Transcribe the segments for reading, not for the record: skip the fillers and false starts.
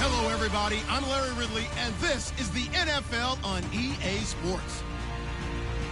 Hello, everybody. I'm Larry Ridley, and this is the NFL on EA Sports.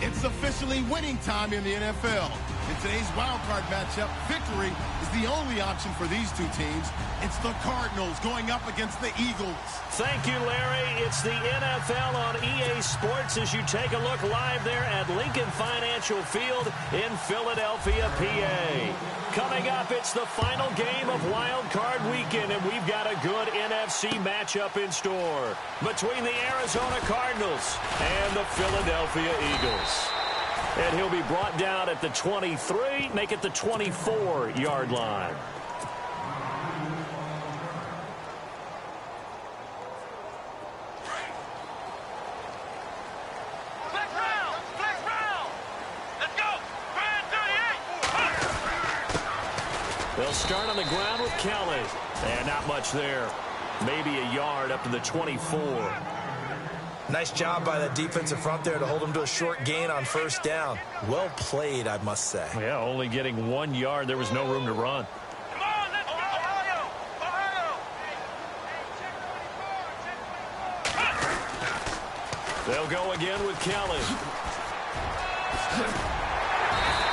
It's officially winning time in the NFL. In today's wild card matchup, victory is the only option for these two teams. It's the Cardinals going up against the Eagles. Thank you, Larry. It's the NFL on EA Sports as you take a look live there at Lincoln Financial Field in Philadelphia, PA. Coming up, it's the final game of Wild Card Weekend, and we've got a good NFC matchup in store between the Arizona Cardinals and the Philadelphia Eagles. And he'll be brought down at the 23, make it the 24-yard line. They'll start on the ground with Kelly. And not much there. Maybe a yard up to the 24. Nice job by the defensive front there to hold him to a short gain on first down. Well played, I must say. Yeah, only getting 1 yard. There was no room to run. Come on, let's go, Ohio! Ohio! They'll go again with Kelly.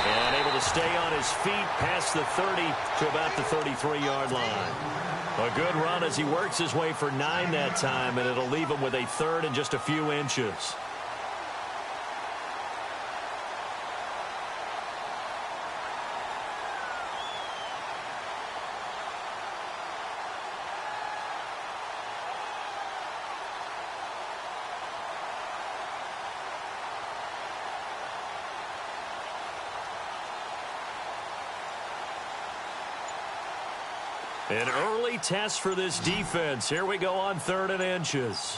And able to stay on his feet past the 30 to about the 33-yard line. A good run as he works his way for 9 that time, and it'll leave him with a third and just a few inches. An early test for this defense. Here we go on 3rd and inches.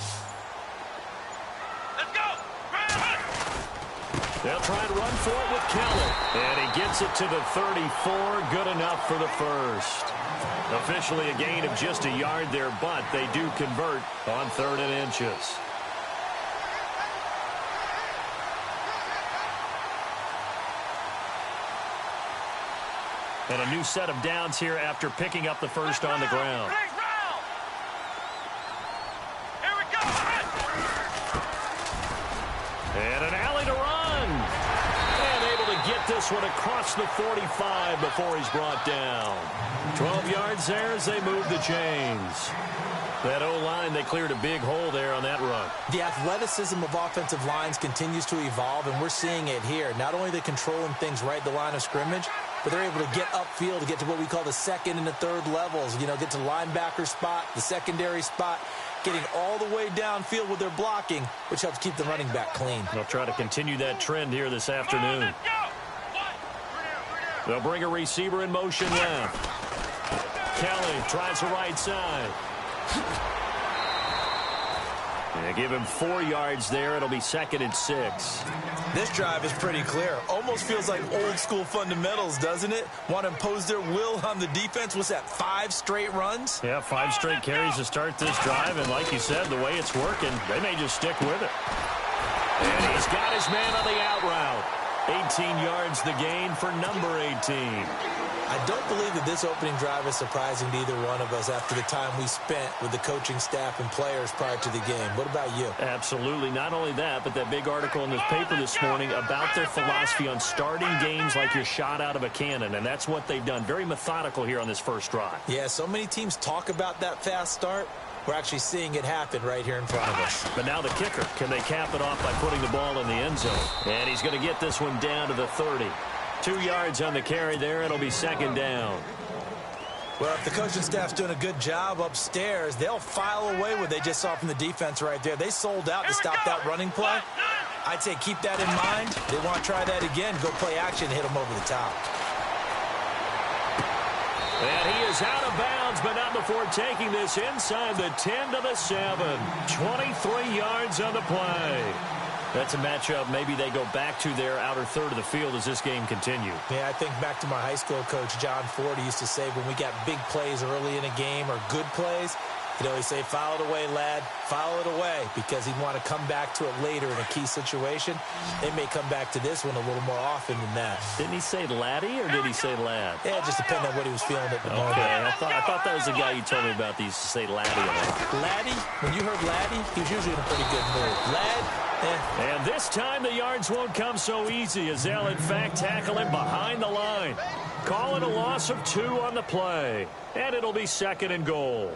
Let's go! They'll try and run for it with Kelly. And he gets it to the 34. Good enough for the first. Officially a gain of just a yard there, but they do convert on 3rd and inches. And a new set of downs here after picking up the first on the ground. Here we go! And an alley to run. And able to get this one across the 45 before he's brought down. 12 yards there as they move the chains. That O-line, they cleared a big hole there on that run. The athleticism of offensive lines continues to evolve, and we're seeing it here. Not only are they controlling things right at the line of scrimmage, but they're able to get upfield to get to what we call the second and the third levels. You know, get to the linebacker spot, the secondary spot, getting all the way downfield with their blocking, which helps keep the running back clean. They'll try to continue that trend here this afternoon. They'll bring a receiver in motion left. Kelly tries the right side. They give him 4 yards there. It'll be 2nd and 6. This drive is pretty clear. Almost feels like old school fundamentals, doesn't it? Want to impose their will on the defense. What's that, 5 straight runs? Yeah, 5 straight carries to start this drive. And like you said, the way it's working, they may just stick with it. And he's got his man on the out route. 18 yards the gain for number 18. I don't believe that this opening drive is surprising to either one of us after the time we spent with the coaching staff and players prior to the game. What about you? Absolutely. Not only that, but that big article in this paper this morning about their philosophy on starting games like you're shot out of a cannon, and that's what they've done. Very methodical here on this first drive. Yeah, so many teams talk about that fast start. We're actually seeing it happen right here in front of us. But now the kicker. Can they cap it off by putting the ball in the end zone? And he's going to get this one down to the 30. 2 yards on the carry there. It'll be 2nd down. Well, if the coaching staff's doing a good job upstairs, they'll file away what they just saw from the defense right there. They sold out to stop that running play. I'd say keep that in mind. They want to try that again. Go play action, hit them over the top. And he is out of bounds, but not before taking this inside the 10 to the 7. 23 yards on the play. That's a matchup maybe they go back to their outer third of the field as this game continues. Yeah, I think back to my high school coach, John Ford. He used to say when we got big plays early in a game or good plays, you know, he'd say, file it away, lad, file it away, because he'd want to come back to it later in a key situation. They may come back to this one a little more often than that. Didn't he say laddie or did he say lad? Yeah, it just depended on what he was feeling at the moment. Okay, I thought that was the guy you told me about. He used to say laddie a lot. Laddie, when you heard laddie, he was usually in a pretty good mood. Lad, And this time the yards won't come so easy as they'll, in fact, tackle him behind the line. Call it a loss of 2 on the play. And it'll be 2nd and goal.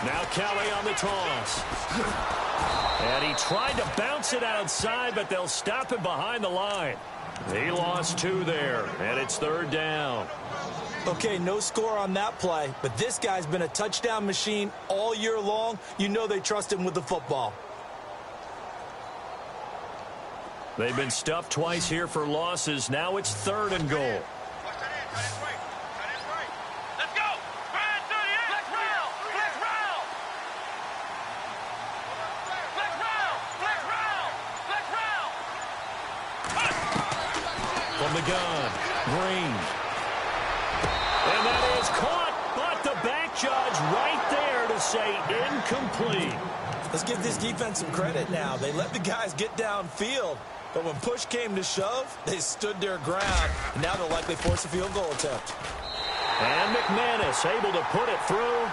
Now Kelly on the toss. And he tried to bounce it outside, but they'll stop him behind the line. He lost 2 there, and it's 3rd down. Okay, no score on that play, but this guy's been a touchdown machine all year long. You know they trust him with the football. They've been stuffed twice here for losses. Now it's 3rd and goal. From the gun, Green. And that is caught, but the back judge right there to say incomplete. Let's give this defense some credit now. They let the guys get downfield, but when push came to shove, they stood their ground. And now they'll likely force a field goal attempt. And McManus able to put it through.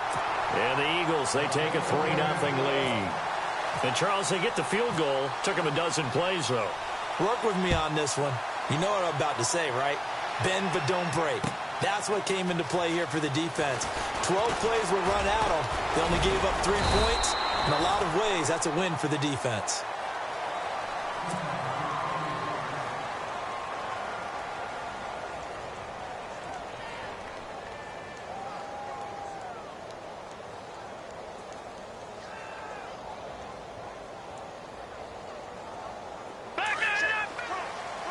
And the Eagles, they take a 3-0 lead. And Charles, they get the field goal. Took them a dozen plays, though. Work with me on this one. You know what I'm about to say, right? Bend but don't break. That's what came into play here for the defense. 12 plays were run out of. They only gave up 3 points. In a lot of ways, that's a win for the defense.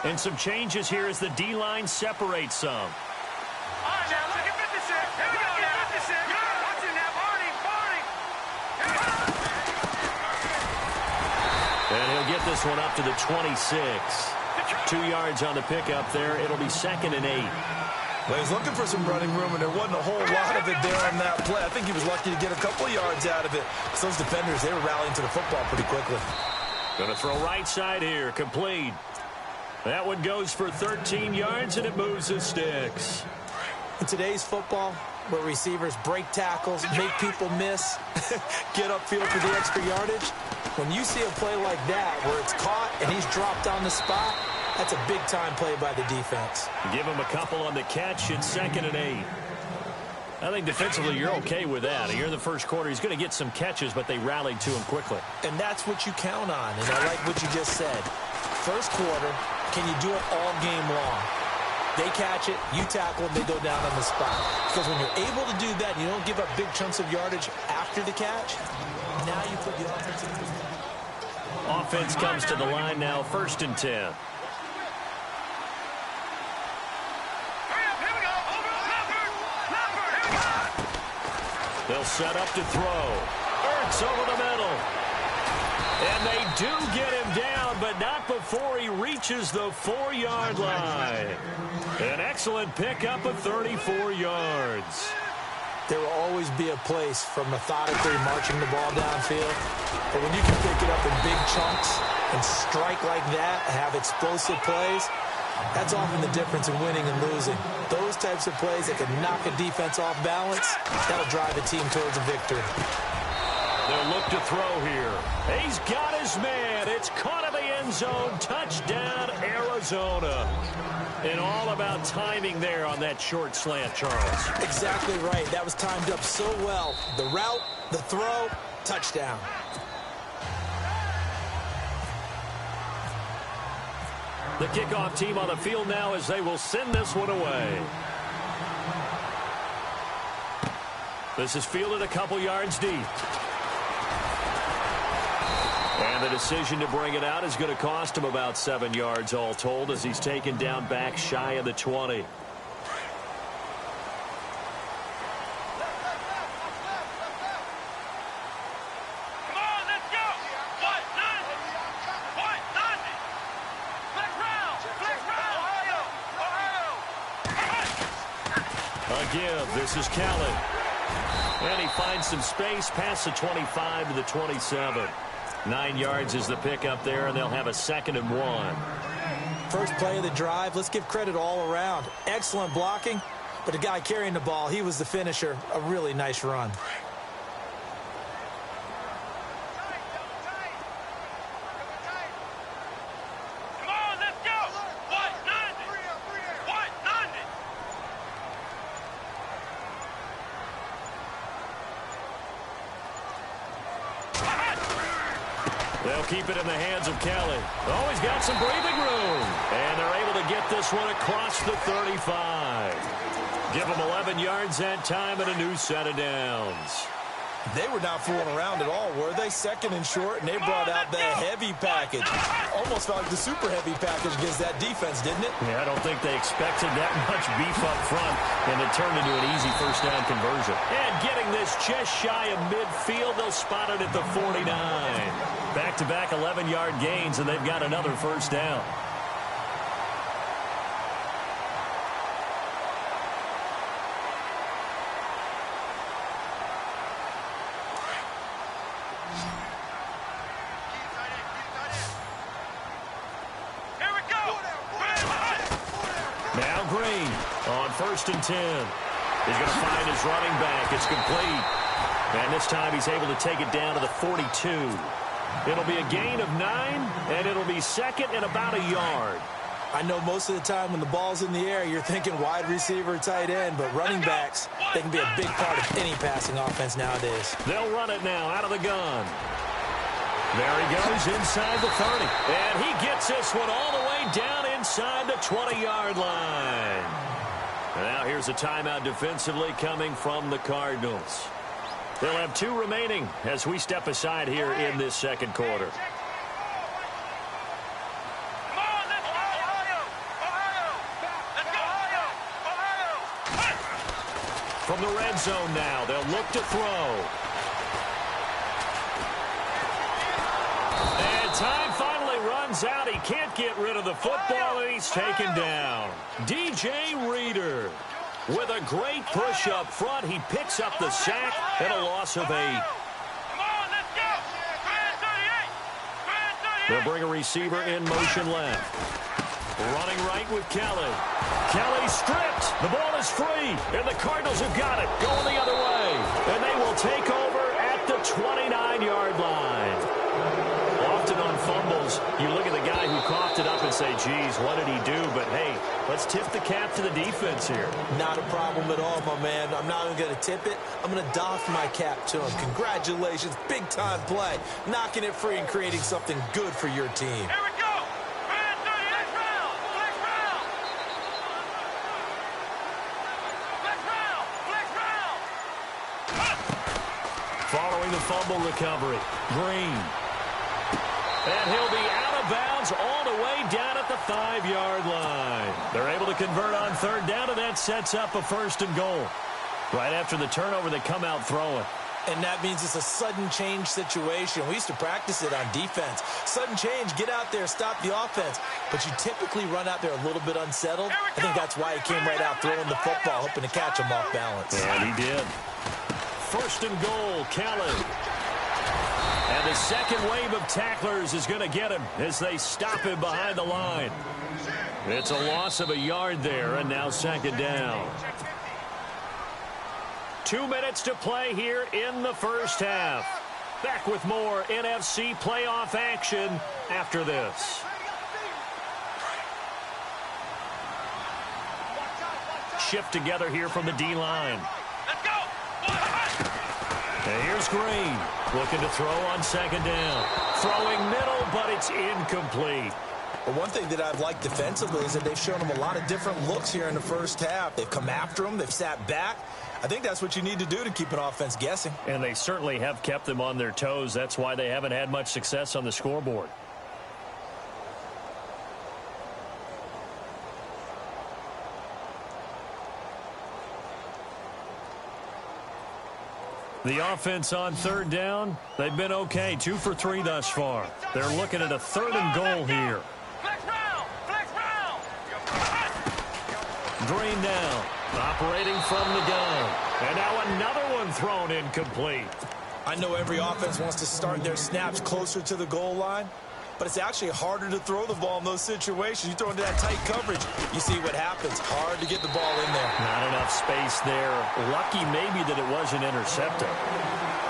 And some changes here as the D-line separates some. All right, now look at 56. Here we go now. 56. Watch it now, Barney. Here we go. And he'll get this one up to the 26. 2 yards on the pickup there. It'll be 2nd and 8. Well, he's looking for some running room, and there wasn't a whole lot of it there on that play. I think he was lucky to get a couple yards out of it. Those defenders, they were rallying to the football pretty quickly. Going to throw right side here. Complete. That one goes for 13 yards, and it moves the sticks. In today's football, where receivers break tackles, make people miss, get upfield for the extra yardage, when you see a play like that where it's caught and he's dropped on the spot, that's a big-time play by the defense. Give him a couple on the catch. It's 2nd and 8. I think defensively you're okay with that. Here in the first quarter, he's going to get some catches, but they rallied to him quickly. And that's what you count on, and I like what you just said. First quarter, can you do it all game long? They catch it, you tackle them, they go down on the spot. Because when you're able to do that, you don't give up big chunks of yardage after the catch, now you put the offense in. Offense comes to the line now, 1st and 10. They'll set up to throw. Ertz over the middle. And they do get him down, but not before he reaches the 4-yard line. An excellent pickup of 34 yards. There will always be a place for methodically marching the ball downfield. But when you can pick it up in big chunks and strike like that, have explosive plays, that's often the difference in winning and losing. Those types of plays that can knock a defense off balance, that'll drive a team towards a victory. They'll look to throw here. He's got his man. It's caught in the end zone. Touchdown, Arizona. And all about timing there on that short slant, Charles. Exactly right. That was timed up so well. The route, the throw, touchdown. The kickoff team on the field now as they will send this one away. This is fielded a couple yards deep. And the decision to bring it out is going to cost him about 7 yards all told as he's taken down back shy of the 20. Give. This is Kelly. And he finds some space past the 25 to the 27. 9 yards is the pickup there, and they'll have a 2nd and 1. First play of the drive, let's give credit all around. Excellent blocking, but the guy carrying the ball, he was the finisher. A really nice run. They'll keep it in the hands of Kelly. Oh, he's got some breathing room. And they're able to get this one across the 35. Give them 11 yards that time and a new set of downs. They were not fooling around at all, were they? Second and short, and they brought out the heavy package. Almost felt like the super heavy package against that defense, didn't it? Yeah, I don't think they expected that much beef up front, and it turned into an easy first down conversion. And getting this just shy of midfield, they'll spot it at the 49. Back-to-back 11-yard gains, and they've got another first down. First and 10. He's going to find his running back. It's complete. And this time he's able to take it down to the 42. It'll be a gain of 9, and it'll be second and about a yard. I know most of the time when the ball's in the air, you're thinking wide receiver, tight end, but running backs, they can be a big part of any passing offense nowadays. They'll run it now out of the gun. There he goes inside the 30. And he gets this one all the way down inside the 20-yard line. Now here's a timeout defensively coming from the Cardinals. They'll have 2 remaining as we step aside here in this second quarter. From the red zone now, they'll look to throw. And time finally runs out. He can't get rid of the football, and he's taken down. DJ Reader with a great push up front. He picks up the sack and a loss of 8. They'll bring a receiver in motion left. Running right with Kelly. Kelly stripped. The ball is free, and the Cardinals have got it. Going the other way, and they will take over at the 29-yard line. Often on fumbles, you look at the guy who coughed it up and say, geez, what did he do? But, hey, let's tip the cap to the defense here. Not a problem at all, my man. I'm not even going to tip it. I'm going to doff my cap to him. Congratulations. Big-time play. Knocking it free and creating something good for your team. Here we go. Flex round. Following the fumble recovery, Green. And he'll be out of bounds all the way down at the 5-yard line. They're able to convert on third down, and that sets up a first and goal. Right after the turnover, they come out throwing. And that means it's a sudden change situation. We used to practice it on defense. Sudden change, get out there, stop the offense. But you typically run out there a little bit unsettled. I think that's why he came right out throwing the football, hoping to catch him off balance. And he did. First and goal, Kelly. And the second wave of tacklers is going to get him as they stop him behind the line. It's a loss of a yard there, and now second down. 2 minutes to play here in the first half. Back with more NFC playoff action after this. Shift together here from the D-line. Let's go. And here's Green, looking to throw on second down. Throwing middle, but it's incomplete. Well, one thing that I've liked defensively is that they've shown him a lot of different looks here in the first half. They've come after him. They've sat back. I think that's what you need to do to keep an offense guessing. And they certainly have kept them on their toes. That's why they haven't had much success on the scoreboard. The offense on third down, they've been okay. 2 for 3 thus far. They're looking at a third and goal here. Flex round. Green down, operating from the gun. And now another one thrown incomplete. I know every offense wants to start their snaps closer to the goal line, but it's actually harder to throw the ball in those situations. You throw into that tight coverage, you see what happens. Hard to get the ball in there. Not enough space there. Lucky maybe that it wasn't intercepted.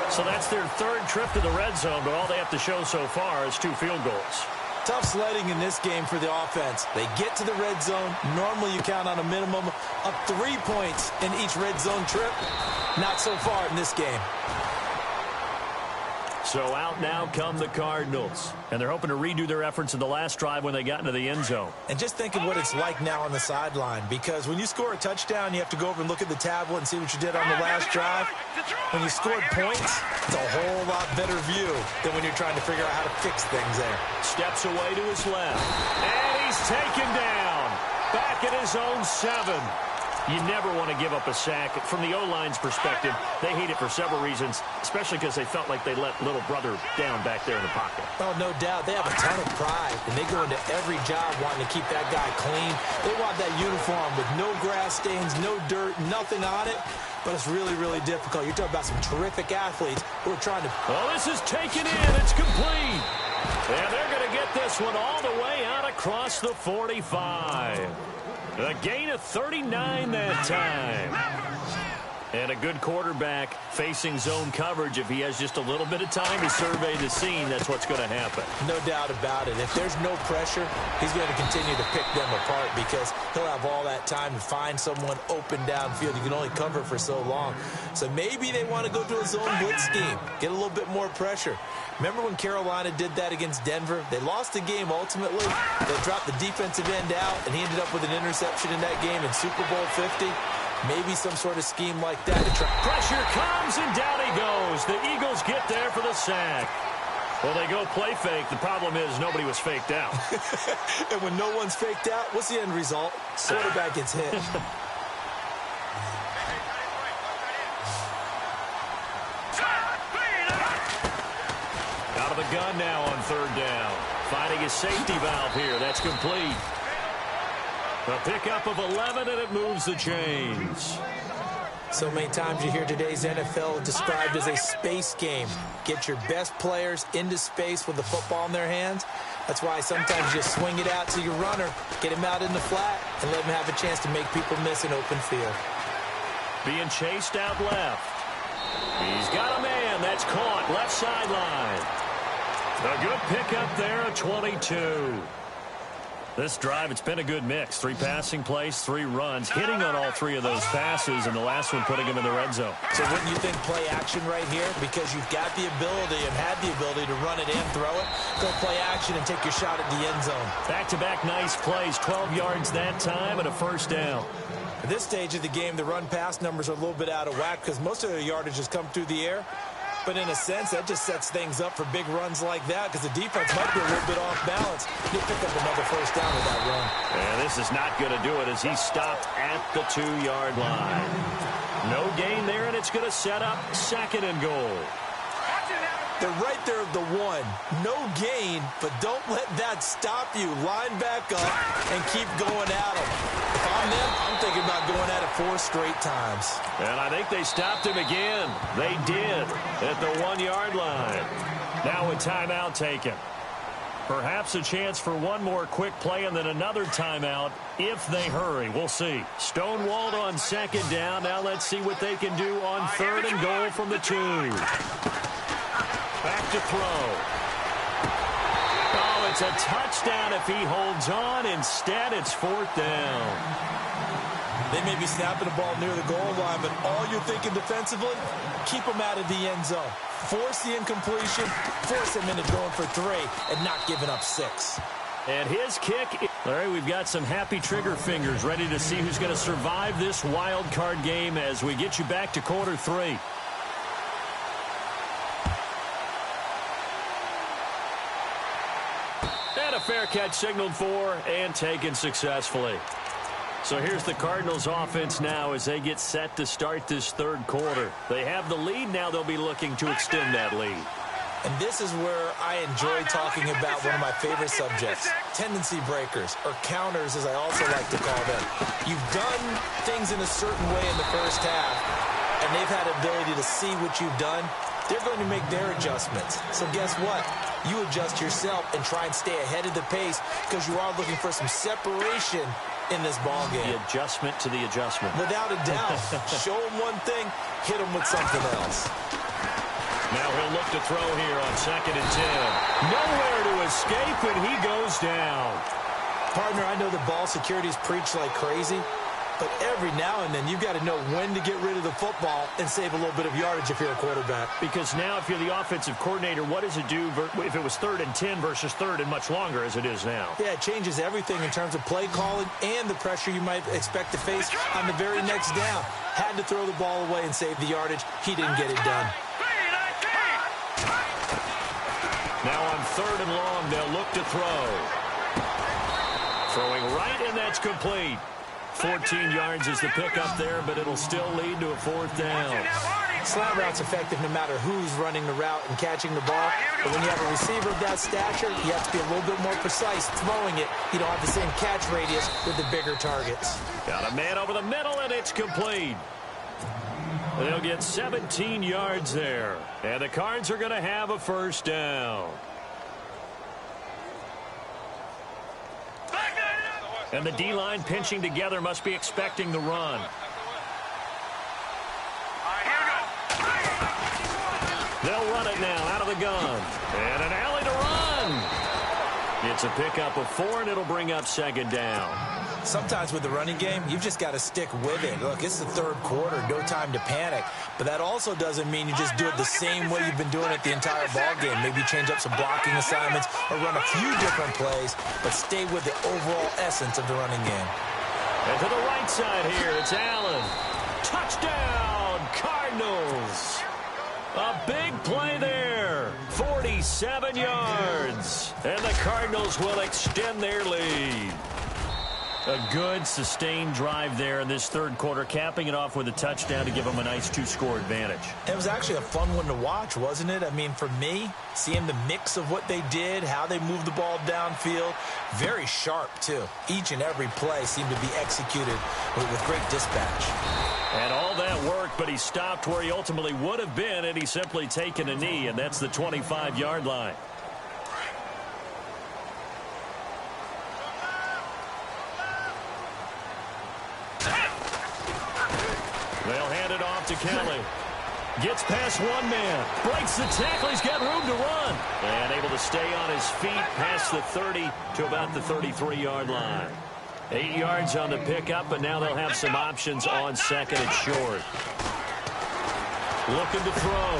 So that's their third trip to the red zone, but all they have to show so far is 2 field goals. Tough sledding in this game for the offense. They get to the red zone. Normally you count on a minimum of 3 points in each red zone trip. Not so far in this game. So out now come the Cardinals. And they're hoping to redo their efforts in the last drive when they got into the end zone. And just think of what it's like now on the sideline. Because when you score a touchdown, you have to go over and look at the tablet and see what you did on the last drive. When you scored points, it's a whole lot better view than when you're trying to figure out how to fix things there. Steps away to his left. And he's taken down. Back at his own 7. You never want to give up a sack. From the O-line's perspective, they hate it for several reasons, especially because they felt like they let little brother down back there in the pocket. Oh, no doubt. They have a ton of pride, and they go into every job wanting to keep that guy clean. They want that uniform with no grass stains, no dirt, nothing on it. But it's really, really difficult. You're talking about some terrific athletes who are trying to... Well, this is taken in. It's complete. And they're going to get this one all the way out across the 45. A gain of 39 that time. And a good quarterback facing zone coverage. If he has just a little bit of time to survey the scene, that's what's going to happen. No doubt about it. If there's no pressure, he's going to continue to pick them apart because he'll have all that time to find someone open downfield. You can only cover for so long. So maybe they want to go to a zone blitz scheme, get a little bit more pressure. Remember when Carolina did that against Denver? They lost the game ultimately. They dropped the defensive end out, and he ended up with an interception in that game in Super Bowl 50. Maybe some sort of scheme like that. Pressure comes, and down he goes. The Eagles get there for the sack. Well, they go play fake. The problem is nobody was faked out. And when no one's faked out, what's the end result? Quarterback gets hit. Out of the gun now on 3rd down. Finding his safety valve here. That's complete. A pickup of 11, and it moves the chains. So many times you hear today's NFL described as a space game. Get your best players into space with the football in their hands. That's why sometimes you just swing it out to your runner, get him out in the flat, and let him have a chance to make people miss an open field. Being chased out left. He's got a man. That's caught. Left sideline. A good pickup there at 22. This drive, it's been a good mix. 3 passing plays, 3 runs, hitting on all 3 of those passes, and the last one putting him in the red zone. So wouldn't you think play action right here? Because you've got the ability and had the ability to run it and throw it. Go play action and take your shot at the end zone. Back-to-back nice plays, 12 yards that time and a 1st down. At this stage of the game, the run-pass numbers are a little bit out of whack because most of the yardage has come through the air. But in a sense, that just sets things up for big runs like that because the defense might be a little bit off balance. He'll pick up another 1st down with that run. And this is not going to do it as he stopped at the 2-yard line. No gain there, and it's going to set up 2nd and goal. They're right there at the 1. No gain, but don't let that stop you. Line back up and keep going at them. If I'm them, I'm thinking about going at it 4 straight times. And I think they stopped him again. They did at the 1-yard line. Now a timeout taken. Perhaps a chance for one more quick play and then another timeout if they hurry. We'll see. Stonewalled on 2nd down. Now let's see what they can do on 3rd and goal from the 2. Back to throw. Oh, it's a touchdown if he holds on. Instead, it's 4th down. They may be snapping the ball near the goal line, but all you're thinking defensively, keep them out of the end zone. Force the incompletion, force them into going for 3, and not giving up 6. And his kick. Larry, we've got some happy trigger fingers ready to see who's going to survive this wild card game as we get you back to quarter 3. And a fair catch signaled for and taken successfully. So here's the Cardinals offense now as they get set to start this 3rd quarter. They have the lead. Now they'll be looking to extend that lead. And this is where I enjoy talking about one of my favorite subjects, tendency breakers, or counters as I also like to call them. You've done things in a certain way in the first half, and they've had the ability to see what you've done they're going to make their adjustments. So guess what? You adjust yourself and try and stay ahead of the pace because you are looking for some separation in this ball game. The adjustment to the adjustment. Without a doubt. Show them one thing, hit them with something else. Now he'll look to throw here on 2nd and 10. Nowhere to escape, and he goes down. Partner, I know the ball security is preached like crazy, but every now and then you've got to know when to get rid of the football and save a little bit of yardage if you're a quarterback. Because now if you're the offensive coordinator, what does it do if it was 3rd and 10 versus 3rd and much longer as it is now? Yeah, it changes everything in terms of play calling and the pressure you might expect to face on the very next down. Had to throw the ball away and save the yardage. He didn't get it done. Now on 3rd and long, they'll look to throw. Throwing right, and that's complete. 14 yards is the pickup there, but it'll still lead to a 4th down. Slant route's effective no matter who's running the route and catching the ball. But when you have a receiver of that stature, you have to be a little bit more precise throwing it. You don't have the same catch radius with the bigger targets. Got a man over the middle, and it's complete. They'll get 17 yards there. And the Cards are going to have a 1st down. And the D-line pinching together must be expecting the run. They'll run it now out of the gun. And an alley to run. It's a pickup of 4, and it'll bring up 2nd down. Sometimes with the running game, you've just got to stick with it. Look, it's the 3rd quarter, no time to panic. But that also doesn't mean you just do it the same way you've been doing it the entire ball game. Maybe change up some blocking assignments or run a few different plays, but stay with the overall essence of the running game. And to the right side here, it's Allen. Touchdown, Cardinals. A big play there. 47 yards. And the Cardinals will extend their lead. A good, sustained drive there in this 3rd quarter, capping it off with a touchdown to give them a nice 2-score advantage. It was actually a fun one to watch, wasn't it? I mean, for me, seeing the mix of what they did, how they moved the ball downfield, very sharp, too. Each and every play seemed to be executed with great dispatch. And all that worked, but he stopped where he ultimately would have been, and he's simply taken a knee, and that's the 25-yard line. They'll hand it off to Kelly. Gets past one man. Breaks the tackle. He's got room to run. And able to stay on his feet past the 30 to about the 33-yard line. 8 yards on the pickup, and now they'll have some options on 2nd and short. Looking to throw.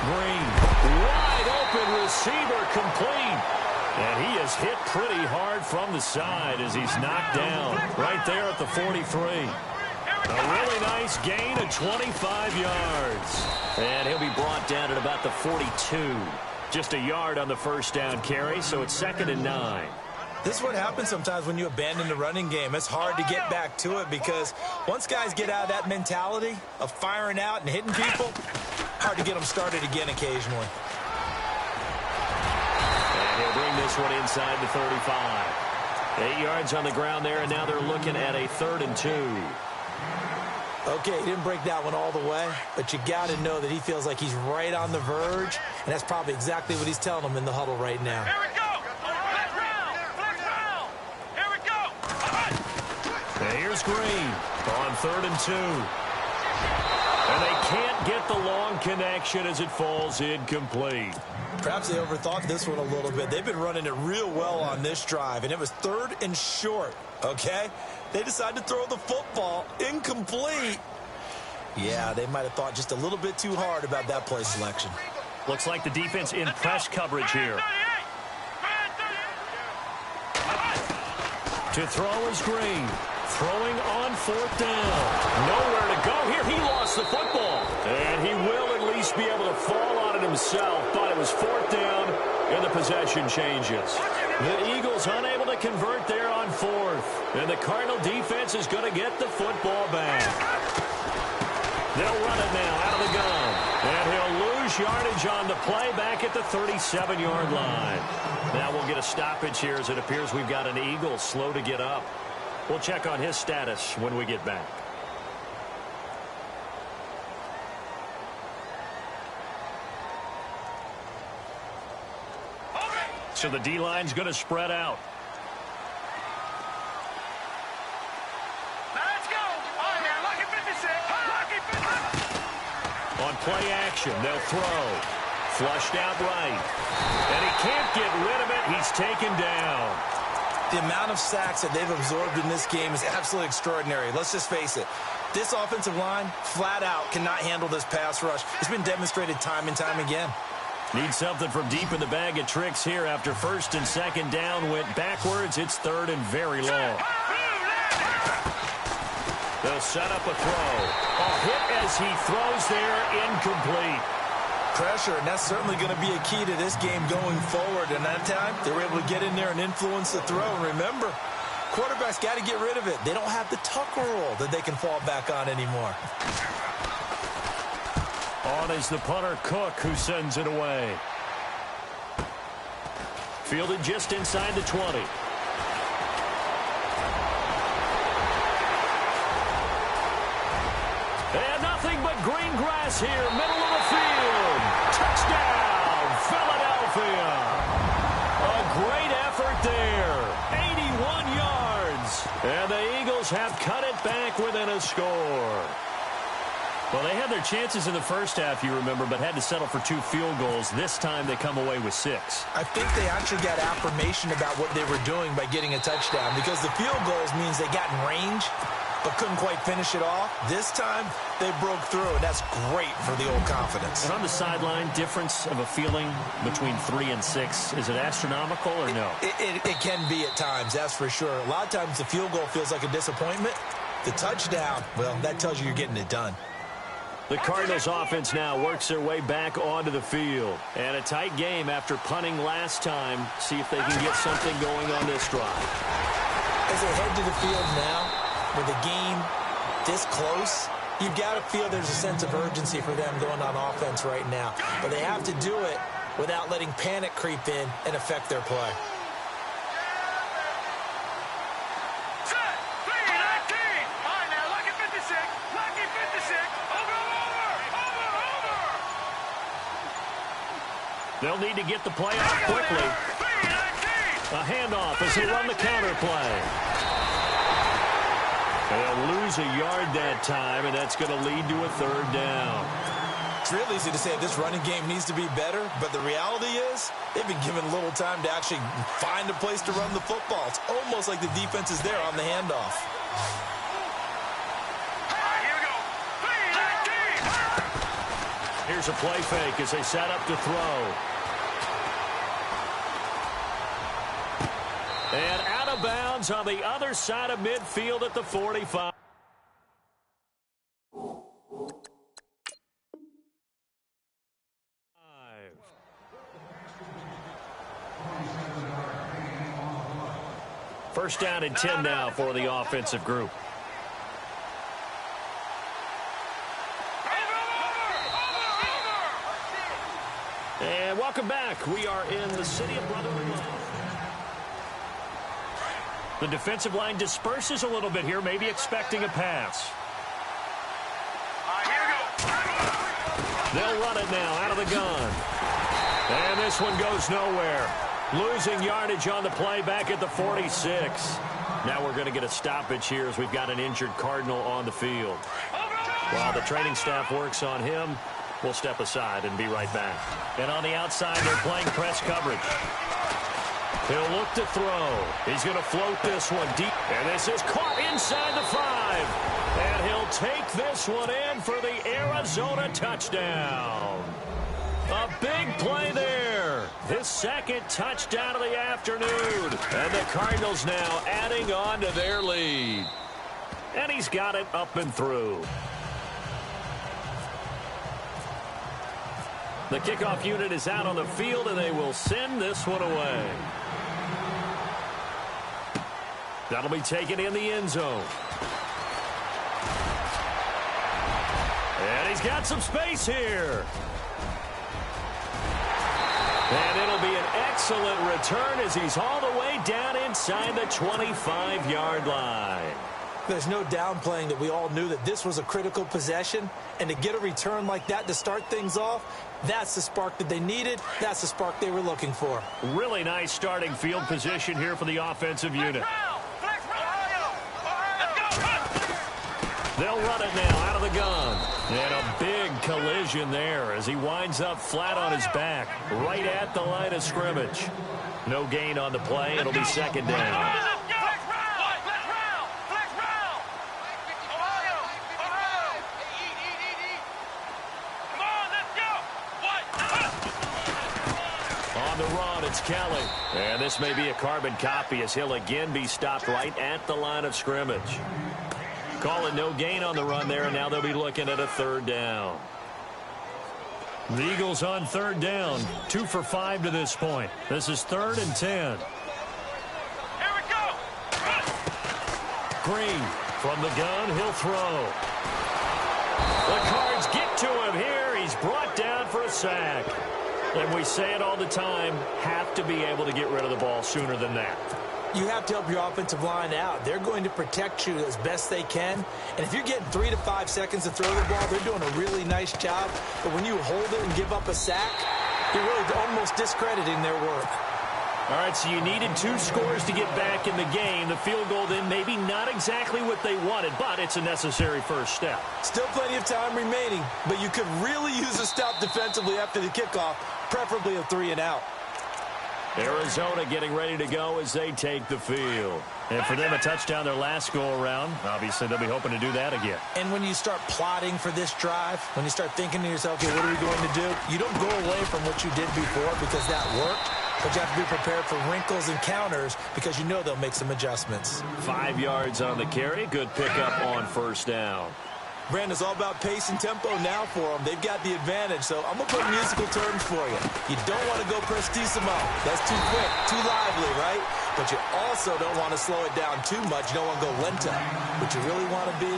Green. Wide open receiver, complete. And he is hit pretty hard from the side as he's knocked down right there at the 43. A really nice gain of 25 yards. And he'll be brought down at about the 42. Just a yard on the 1st down carry, so it's 2nd and 9. This is what happens sometimes when you abandon the running game. It's hard to get back to it because once guys get out of that mentality of firing out and hitting people, hard to get them started again occasionally. And he'll bring this one inside the 35. 8 yards on the ground there, and now they're looking at a 3rd and 2. Okay, he didn't break that one all the way, but you got to know that he feels like he's right on the verge, and that's probably exactly what he's telling them in the huddle right now. Here we go. Flex round. Flex round. Here we go. And here's Green on 3rd and 2. And they can't get the long connection as it falls incomplete. Perhaps they overthought this one a little bit. They've been running it real well on this drive, and it was 3rd and short, okay? They decided to throw the football incomplete. Yeah, they might have thought just a little bit too hard about that play selection. Looks like the defense in press coverage here. To throw is Green. Throwing on 4th down. Nowhere to go here. He lost the football. And he will at least be able to fall on it himself. But it was 4th down, and the possession changes. The Eagles unable to convert there on 4th. And the Cardinal defense is going to get the football back. They'll run it now out of the gun. And he'll lose yardage on the play back at the 37-yard line. Now we'll get a stoppage here as it appears we've got an Eagle slow to get up. We'll check on his status when we get back. So the D-line's going to spread out. Now let's go. All right, now, lucky 56. Lucky 56. On play action, they'll throw. Flushed out right. And he can't get rid of it. He's taken down. The amount of sacks that they've absorbed in this game is absolutely extraordinary. Let's just face it. This offensive line, flat out, cannot handle this pass rush. It's been demonstrated time and time again. Need something from deep in the bag of tricks here after first and second down went backwards. It's third and very long. They'll set up a throw. A hit as he throws there, incomplete. Pressure, and that's certainly going to be a key to this game going forward. And that time, they were able to get in there and influence the throw. And remember, quarterbacks got to get rid of it. They don't have the tuck roll that they can fall back on anymore. On is the punter, Cook, who sends it away. Fielded just inside the 20. And nothing but green grass here, middle of the field. Touchdown, Philadelphia. A great effort there. 81 yards. And the Eagles have cut it back within a score. Well, they had their chances in the first half, you remember, but had to settle for 2 field goals. This time they come away with 6. I think they actually got affirmation about what they were doing by getting a touchdown, because the field goals means they got in range but couldn't quite finish it off. This time, they broke through, and that's great for the old confidence. And on the sideline, difference of a feeling between 3 and 6, is it astronomical or no? It can be at times, that's for sure. A lot of times the field goal feels like a disappointment. The touchdown, well, that tells you you're getting it done. The Cardinals offense now works their way back onto the field. And a tight game after punting last time. See if they can get something going on this drive. As they head to the field now, with the game this close, you've got to feel there's a sense of urgency for them going on offense right now. But they have to do it without letting panic creep in and affect their play. They'll need to get the play off quickly. A handoff as they run the counter play. They'll lose a yard that time, and that's going to lead to a third down. It's real easy to say this running game needs to be better, but the reality is they've been given little time to actually find a place to run the football. It's almost like the defense is there on the handoff. Here's a play fake as they set up to throw. And out of bounds on the other side of midfield at the 45. First down and 10 now for the offensive group. And welcome back. We are in the city of brotherly love. The defensive line disperses a little bit here, maybe expecting a pass. They'll run it now out of the gun. And this one goes nowhere. Losing yardage on the play back at the 46. Now we're going to get a stoppage here as we've got an injured Cardinal on the field. While the training staff works on him, we'll step aside and be right back. And on the outside, they're playing press coverage. He'll look to throw. He's going to float this one deep. And this is caught inside the 5. And he'll take this one in for the Arizona touchdown. A big play there. His second touchdown of the afternoon. And the Cardinals now adding on to their lead. And he's got it up and through. The kickoff unit is out on the field, and they will send this one away. That'll be taken in the end zone. And he's got some space here. And it'll be an excellent return as he's all the way down inside the 25-yard line. There's no downplaying that we all knew that this was a critical possession, and to get a return like that to start things off, that's the spark that they needed. That's the spark they were looking for. Really nice starting field position here for the offensive unit. They'll run it now out of the gun. And a big collision there as he winds up flat on his back right at the line of scrimmage. No gain on the play. It'll be second down. On the run, it's Kelly. And this may be a carbon copy as he'll again be stopped right at the line of scrimmage. Call it no gain on the run there, and now they'll be looking at a third down. The Eagles on third down, 2 for 5 to this point. This is 3rd and 10. Here we go. Green from the gun, he'll throw. The Cards get to him here. He's brought down for a sack. And we say it all the time, have to be able to get rid of the ball sooner than that. You have to help your offensive line out. They're going to protect you as best they can. And if you're getting 3 to 5 seconds to throw the ball, they're doing a really nice job. But when you hold it and give up a sack, you're really almost discrediting their work. All right, so you needed 2 scores to get back in the game. The field goal then maybe not exactly what they wanted, but it's a necessary first step. Still plenty of time remaining, but you could really use a stop defensively after the kickoff, preferably a 3-and-out. Arizona getting ready to go as they take the field. And for them, a touchdown their last go-around. Obviously, they'll be hoping to do that again. And when you start plotting for this drive, when you start thinking to yourself, okay, what are we going to do? You don't go away from what you did before because that worked, but you have to be prepared for wrinkles and counters because you know they'll make some adjustments. 5 yards on the carry. Good pickup on first down. Brandon, it's all about pace and tempo now for them. They've got the advantage, so I'm going to put musical terms for you. You don't want to go prestissimo. That's too quick, too lively, right? But you also don't want to slow it down too much. You don't want to go lento. What you really want to be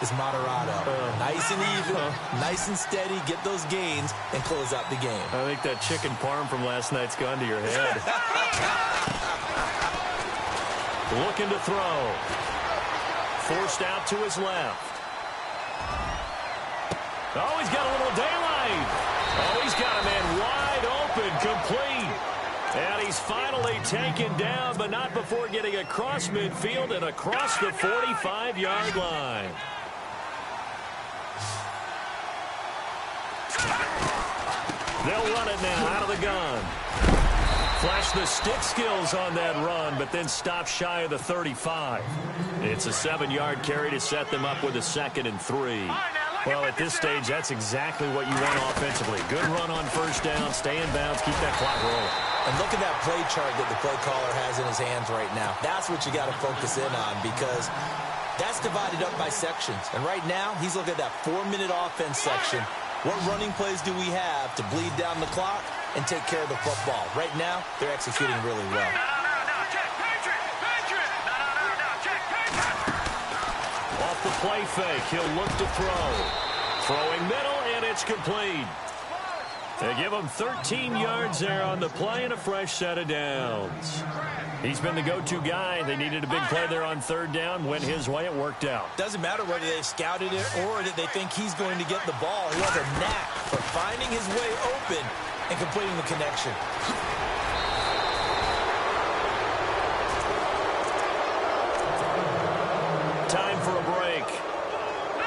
is moderado. Nice and even, nice and steady, get those gains, and close out the game. I think that chicken parm from last night's gone to your head. Looking to throw. Forced out to his left. Oh, he's got a little daylight. Oh, he's got a man wide open, complete. And he's finally taken down, but not before getting across midfield and across the 45-yard line. They'll run it now out of the gun. Flash the stick skills on that run, but then stop shy of the 35. It's a 7-yard carry to set them up with a 2nd and 3. Well, at this stage, that's exactly what you want offensively. Good run on first down, stay in bounds, keep that clock rolling. And look at that play chart that the play caller has in his hands right now. That's what you got to focus in on because that's divided up by sections. And right now, he's looking at that 4-minute offense section. What running plays do we have to bleed down the clock and take care of the football? Right now, they're executing really well. Off the play fake, he'll look to throw. Throwing middle, and it's complete. They give him 13 yards there on the play and a fresh set of downs. He's been the go-to guy. They needed a big play there on third down. Went his way, it worked out. Doesn't matter whether they've scouted it or that they think he's going to get the ball. He has a knack for finding his way open and completing the connection. Time for a break.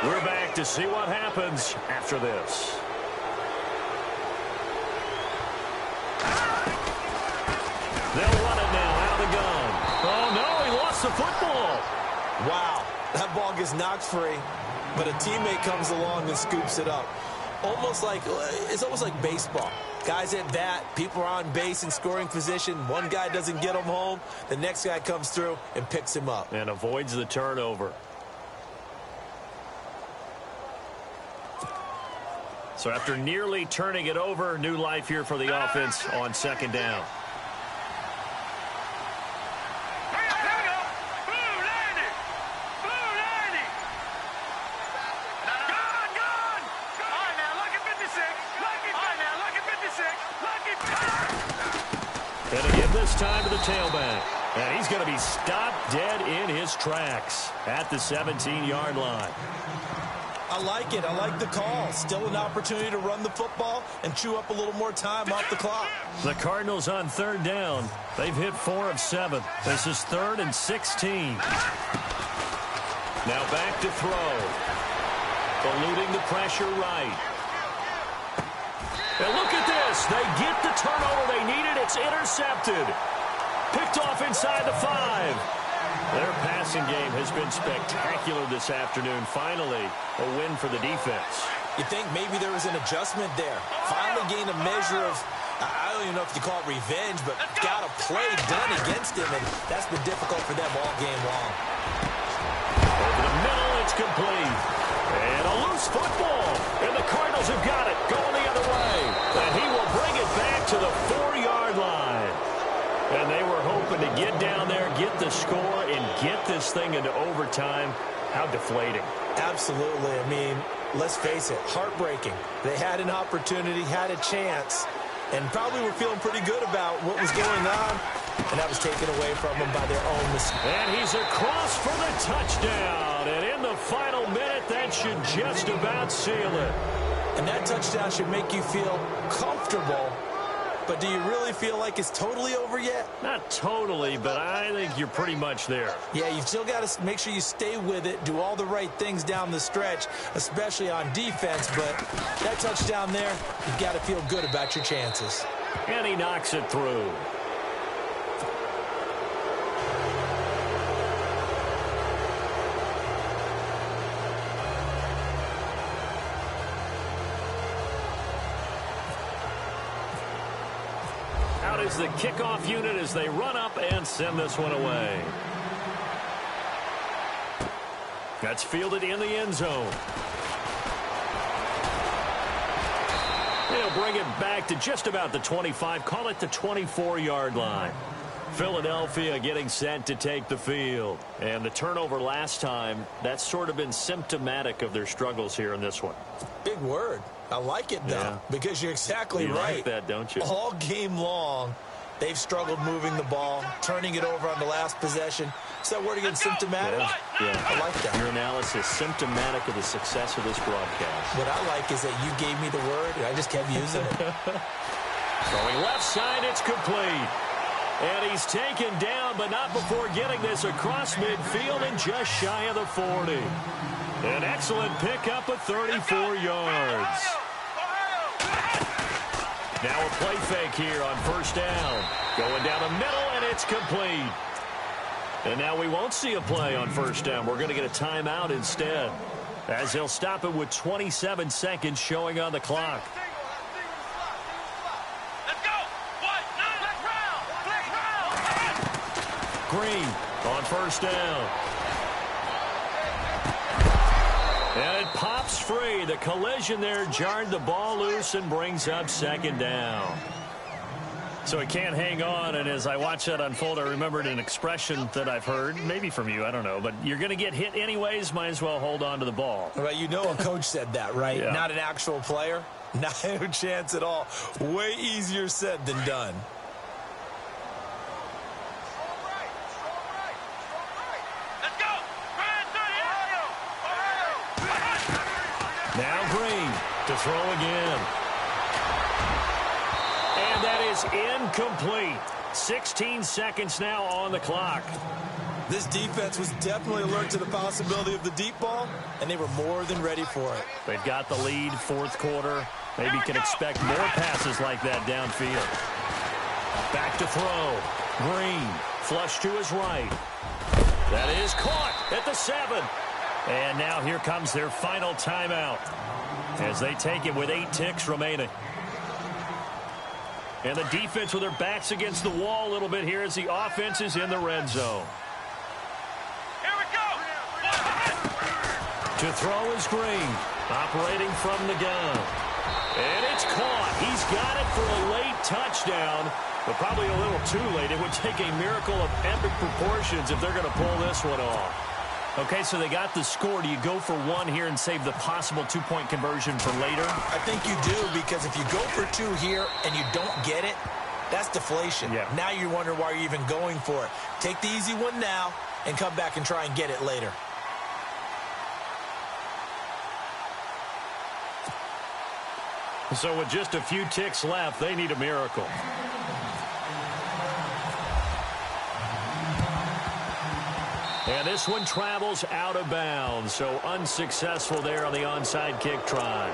We're back to see what happens after this. They'll run it now out of the gun. Oh, no, he lost the football. Wow, that ball gets knocked free, but a teammate comes along and scoops it up. It's almost like baseball. Guys at bat, people are on base in scoring position. One guy doesn't get him home. The next guy comes through and picks him up. And avoids the turnover. So after nearly turning it over, new life here for the offense on second down. And to give this time to the tailback. And he's going to be stopped dead in his tracks at the 17-yard line. I like it. I like the call. Still an opportunity to run the football and chew up a little more time off the clock. The Cardinals on third down. They've hit 4 of 7. This is 3rd and 16. Now back to throw. Eluding the pressure right. And look at this. They get the turnover they needed. It's intercepted. Picked off inside the 5. Their passing game has been spectacular this afternoon. Finally, a win for the defense. You think maybe there was an adjustment there. Finally gained a measure of, I don't even know if you call it revenge, but got a play done against him, and that's been difficult for them all game long. Over the middle, it's complete. And a loose football. And the Cardinals have got it. Going the other way. And he will bring it back to the 4-yard line. And they were hoping to get down there, get the score, and get this thing into overtime. How deflating. Absolutely. I mean, let's face it, heartbreaking. They had an opportunity, had a chance, and probably were feeling pretty good about what was going on, and that was taken away from them by their own mistake. And he's across for the touchdown. And in the final minute, that should just about seal it. And that touchdown should make you feel comfortable. But do you really feel like it's totally over yet? Not totally, but I think you're pretty much there. Yeah, you've still got to make sure you stay with it, do all the right things down the stretch, especially on defense. But that touchdown there, you've got to feel good about your chances. And he knocks it through. Out is the kickoff unit as they run up and send this one away. That's fielded in the end zone. They'll bring it back to just about the 25, call it the 24-yard line. Philadelphia getting set to take the field. And the turnover last time, that's sort of been symptomatic of their struggles here in this one. Big word. I like it, though, because you're exactly right. You like that, don't you? All game long, they've struggled moving the ball, turning it over on the last possession. Is that word again, symptomatic? Yeah. I like that. Your analysis, symptomatic of the success of this broadcast. What I like is that you gave me the word, and I just kept using it. Throwing left side, it's complete. And he's taken down, but not before getting this across midfield and just shy of the 40. An excellent pickup of 34 yards. Now a play fake here on first down. Going down the middle, and it's complete. And now we won't see a play on first down. We're going to get a timeout instead, as he'll stop it with 27 seconds showing on the clock. Green on first down. And it pops free. The collision there jarred the ball loose and brings up second down. So he can't hang on, and as I watch that unfold, I remembered an expression that I've heard, maybe from you, I don't know, but you're going to get hit anyways, might as well hold on to the ball. Well, you know a coach said that, right? Yeah. Not an actual player. Not a chance at all. Way easier said than done. Now Green to throw again. And that is incomplete. 16 seconds now on the clock. This defense was definitely alert to the possibility of the deep ball, and they were more than ready for it. They've got the lead, fourth quarter. Maybe can expect more passes like that downfield. Back to throw. Green, flush to his right. That is caught at the 7. And now here comes their final timeout as they take it with 8 ticks remaining. And the defense with their backs against the wall a little bit here as the offense is in the red zone. Here we go. To throw is Green, operating from the gun. And it's caught. He's got it for a late touchdown, but probably a little too late. It would take a miracle of epic proportions if they're going to pull this one off. Okay, so they got the score. Do you go for one here and save the possible 2-point conversion for later? I think you do, because if you go for 2 here and you don't get it, That's deflation. Yeah. Now you're wondering why you're even going for it. Take the easy one now and come back and try and get it later. So with just a few ticks left, they need a miracle. And this one travels out of bounds, so unsuccessful there on the onside kick try.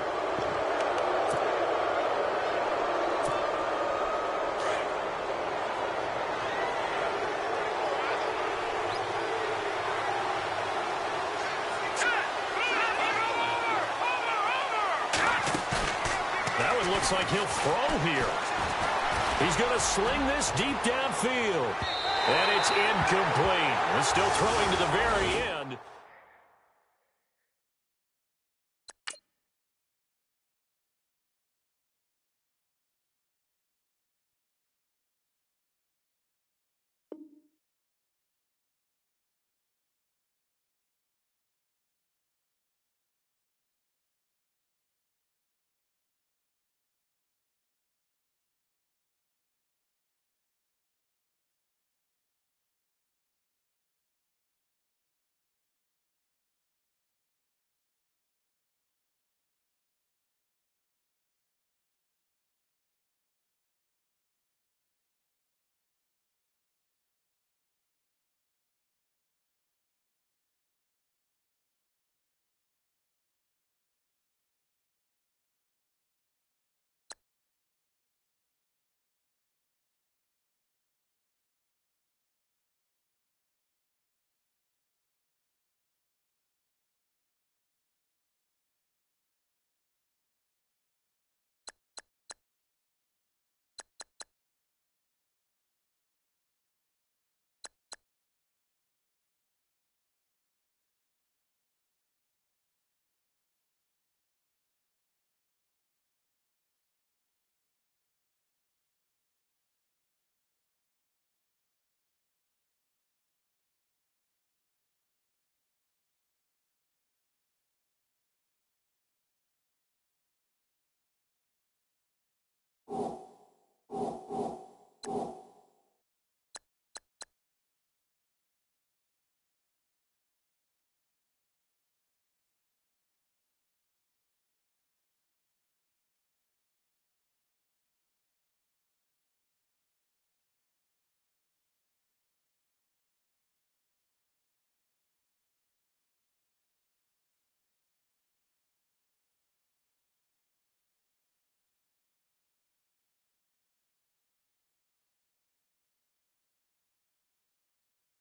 That one looks like he'll throw here. He's going to sling this deep downfield. And it's incomplete. We're still throwing to the very end.